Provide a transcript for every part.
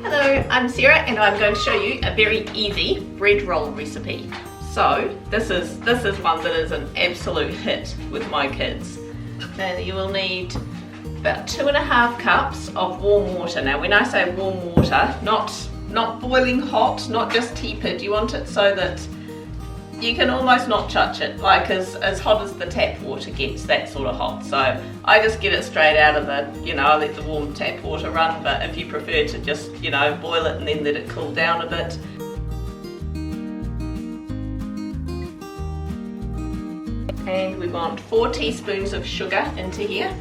Hello, I'm Sarah and I'm going to show you a very easy bread roll recipe. So this is one that is an absolute hit with my kids. Now you will need about 2.5 cups of warm water. Now when I say warm water, not boiling hot, not just tepid. You want it so that you can almost not touch it, like as hot as the tap water gets, that sort of hot. So I just get it straight out of the, I let the warm tap water run, but if you prefer to just, boil it and then let it cool down a bit. And we want 4 teaspoons of sugar into here.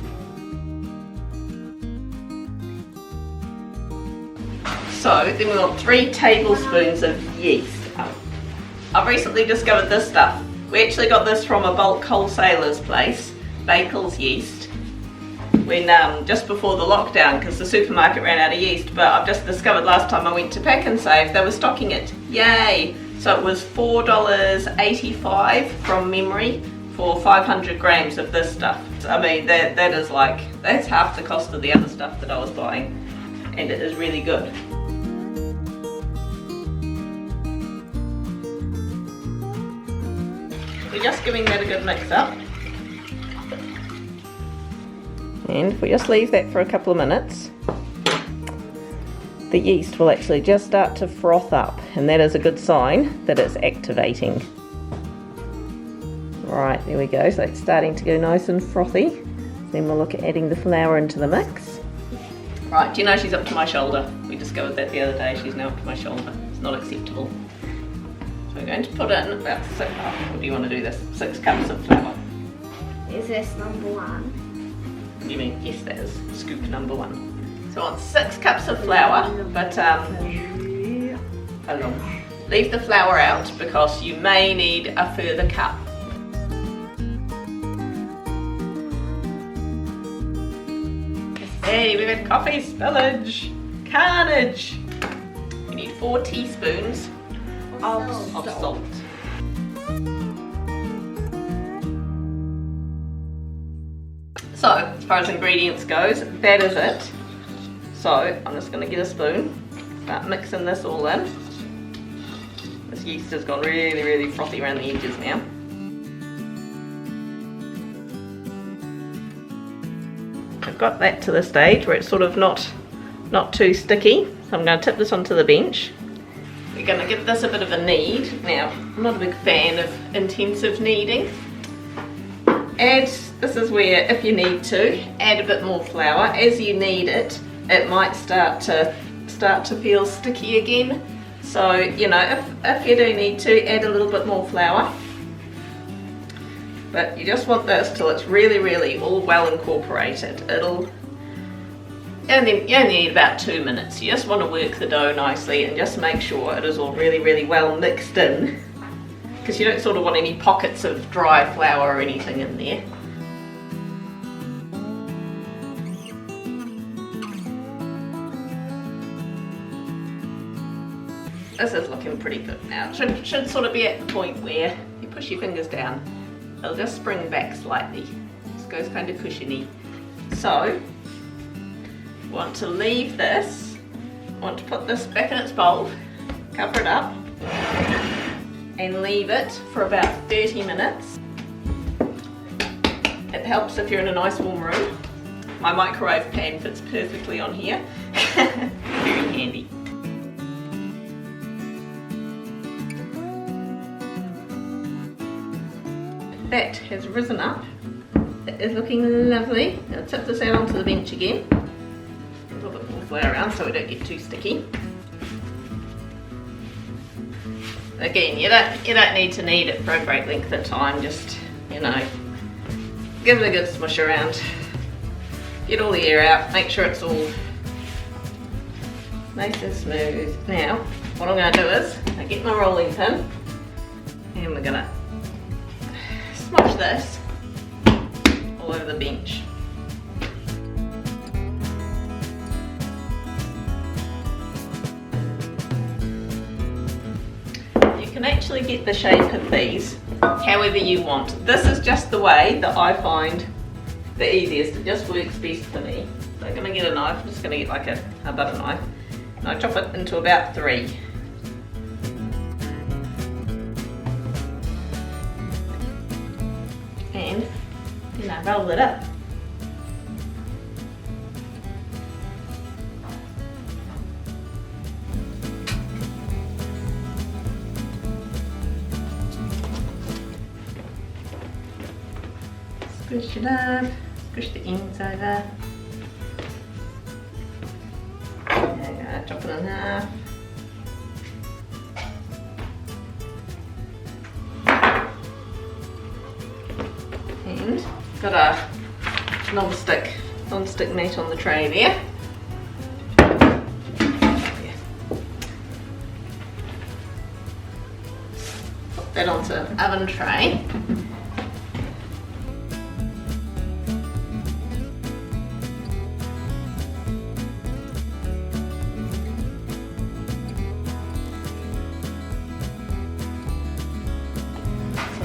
So then we want 3 tablespoons of yeast. I've recently discovered this stuff. We actually got this from a bulk wholesaler's place, Baker's Yeast, when just before the lockdown, because the supermarket ran out of yeast. But I've just discovered last time I went to Pack and Save, they were stocking it. Yay! So it was $4.85 from memory for 500 grams of this stuff. I mean, that's half the cost of the other stuff that I was buying, and it is really good. We're just giving that a good mix up, and if we just leave that for a couple of minutes, the yeast will actually just start to froth up, and that is a good sign that it's activating. Right, there we go, so it's starting to go nice and frothy. Then we'll look at adding the flour into the mix. Right, do you know she's up to my shoulder? We discovered that the other day, she's now up to my shoulder. It's not acceptable. So we're going to put in about what do you want to do this? 6 cups of flour. Is this number 1? What do you mean? Yes, that is scoop number 1. So I want 6 cups of flour, but leave the flour out because you may need a further cup. Hey, we've had coffee spillage, carnage. We need 4 teaspoons of salt. So, as far as ingredients goes, that is it. So, I'm just going to get a spoon, start mixing this all in. This yeast has gone really, really frothy around the edges now. I've got that to the stage where it's sort of not too sticky. So I'm going to tip this onto the bench. We're going to give this a bit of a knead. Now, I'm not a big fan of intensive kneading. This is where, if you need to, add a bit more flour. As you knead it, it might start to feel sticky again. So, if you do need to, add a little bit more flour. But you just want this till it's really, really all well incorporated. And then you only need about 2 minutes. You just want to work the dough nicely and just make sure it is all really, really well mixed in, because you don't sort of want any pockets of dry flour or anything in there. This is looking pretty good now. It should sort of be at the point where you push your fingers down. It'll just spring back slightly. Just goes kind of cushiony. So, want to leave this, want to put this back in its bowl, cover it up, and leave it for about 30 minutes. It helps if you're in a nice warm room. My microwave pan fits perfectly on here. Very handy. That has risen up. It is looking lovely. I'll tip this out onto the bench again. A little bit more flour around so we don't get too sticky. Again, you don't need to knead it for a great length of time. Just give it a good smush around. Get all the air out. Make sure it's all nice and smooth. Now, what I'm going to do is I get my rolling pin, and we're going to smush this all over the bench. You can actually get the shape of these however you want. This is just the way that I find the easiest. It just works best for me. So I'm going to get a knife. I'm just going to get like a butter knife, And I chop it into about 3. And then I roll it up. Squish it up, squish the ends over. There you go, chop it in half. And got a non-stick mat on the tray there. Put that onto an oven tray.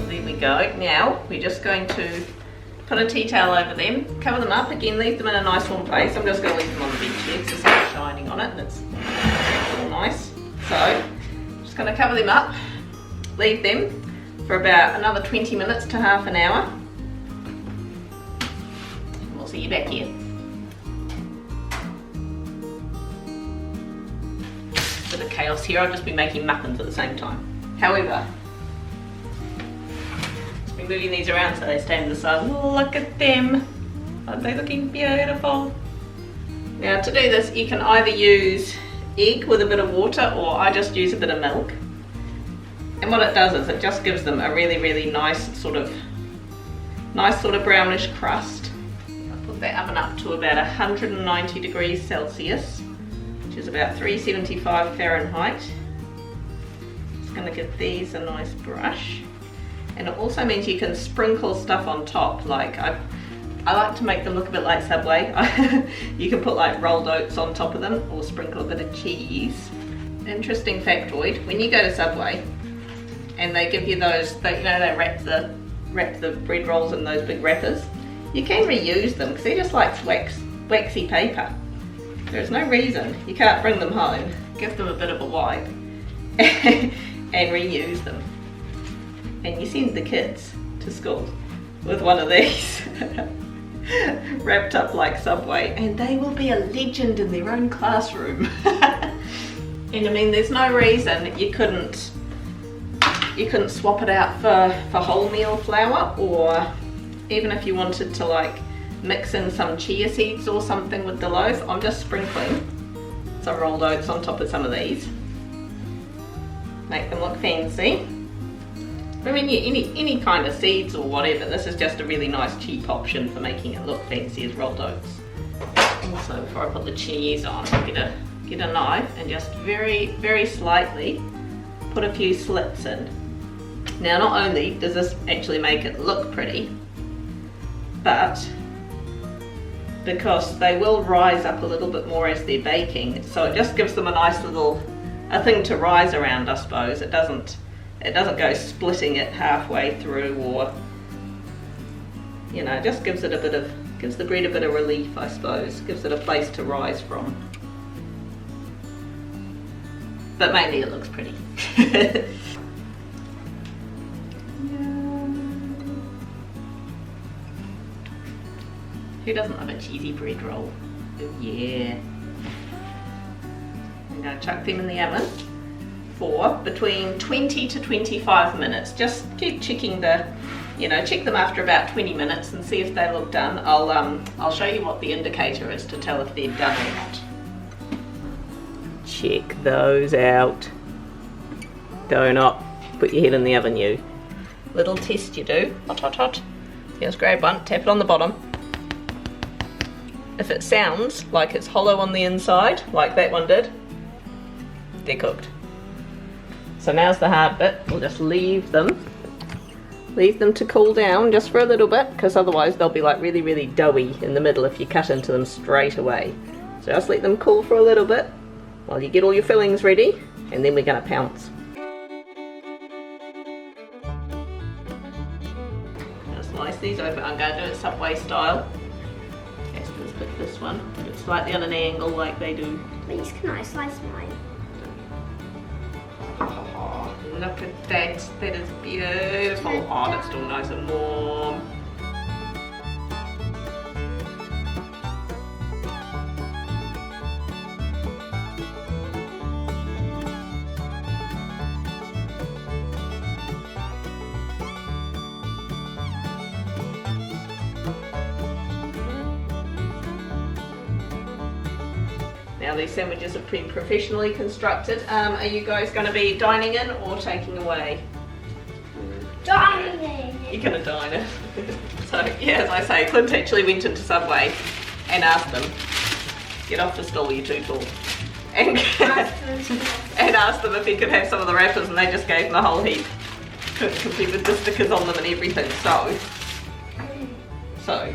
There we go. Now we're just going to put a tea towel over them, cover them up, again leave them in a nice warm place. I'm just going to leave them on the bench here because the sun's shining on it and it's all nice. So I'm just going to cover them up, leave them for about another 20 minutes to half an hour. And we'll see you back here. Bit of chaos here, I've just been making muffins at the same time. However, moving these around so they stay in the sun. Look at them. Aren't they looking beautiful? Now to do this you can either use egg with a bit of water, or I just use a bit of milk. And what it does is it just gives them a really nice sort of brownish crust. I'll put that oven up to about 190 degrees Celsius, which is about 375 Fahrenheit. Just going to give these a nice brush. And it also means you can sprinkle stuff on top. Like I like to make them look a bit like Subway. You can put like rolled oats on top of them, or sprinkle a bit of cheese. Interesting factoid: when you go to Subway and they give you those, they wrap the bread rolls in those big wrappers, you can reuse them because they're just like waxy paper. There's no reason you can't bring them home, give them a bit of a wipe, and reuse them. And you send the kids to school with one of these wrapped up like Subway, and they will be a legend in their own classroom. And I mean, there's no reason you couldn't swap it out for wholemeal flour, or even if you wanted to like mix in some chia seeds or something with the loaf. I'm just sprinkling some rolled oats on top of some of these, make them look fancy. I mean, any kind of seeds or whatever, this is just a really nice cheap option for making it look fancy as rolled oats. Also, before I put the cheese on, get a knife and just very slightly put a few slits in. Now, not only does this actually make it look pretty, but because they will rise up a little bit more as they're baking, so it just gives them a nice little thing to rise around, I suppose. It doesn't go splitting it halfway through, or it just gives the bread a bit of relief, I suppose. Gives it a place to rise from. But mainly it looks pretty. Who doesn't love a cheesy bread roll? Oh yeah. I'm going to chuck them in the oven for between 20 to 25 minutes. Just keep checking check them after about 20 minutes and see if they look done. I'll show you what the indicator is to tell if they're done or not. Check those out. Do not put your head in the oven, you. Little test you do. Hot, hot, hot. Just grab one, tap it on the bottom. If it sounds like it's hollow on the inside, like that one did, they're cooked. So now's the hard bit. We'll just leave them to cool down just for a little bit, because otherwise they'll be like really doughy in the middle if you cut into them straight away. So just let them cool for a little bit while you get all your fillings ready, and then we're going to pounce. I'll slice these open. I'm going to do it Subway style. Just pick this one, put it slightly on an angle like they do. Please, can I slice mine? Oh, look at that, that is beautiful. Oh, that's still nice and warm. Now these sandwiches are pretty professionally constructed. Are you guys going to be dining in or taking away? Dining! You're going to dine in. So yeah, as I say, Clint actually went into Subway and asked them, get off the stool, you're too tall. And asked them if he could have some of the wrappers, and they just gave him a whole heap, complete with the stickers on them and everything. So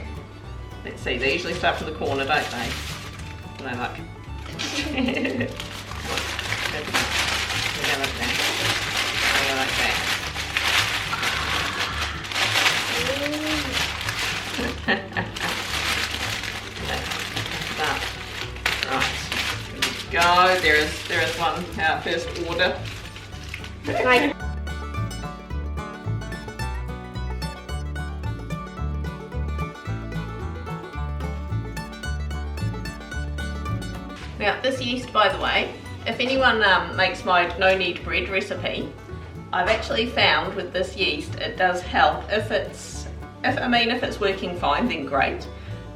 let's see, they usually start from the corner, don't they? No luck. Right, go. There is one, our first order. Now this yeast, by the way, if anyone makes my no knead bread recipe, I've actually found with this yeast it does help. If it's working fine, then great,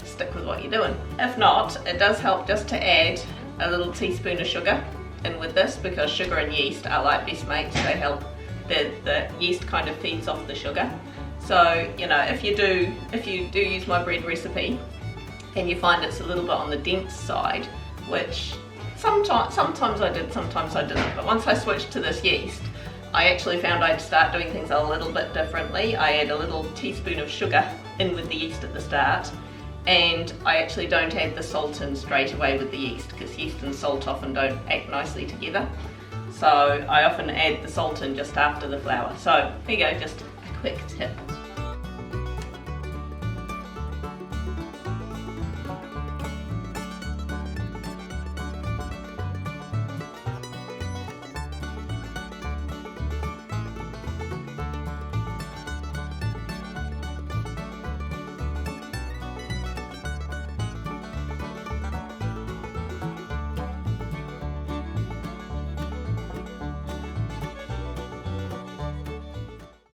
stick with what you're doing. If not, it does help just to add a little teaspoon of sugar in with this, because sugar and yeast are like best mates. They help, the yeast kind of feeds off the sugar. So you know, if you do use my bread recipe and you find it's a little bit on the dense side, which sometimes I did, sometimes I didn't, but once I switched to this yeast, I actually found I'd start doing things a little bit differently. I add a little teaspoon of sugar in with the yeast at the start, and I actually don't add the salt in straight away with the yeast, because yeast and salt often don't act nicely together. So I often add the salt in just after the flour. So here you go, just a quick tip.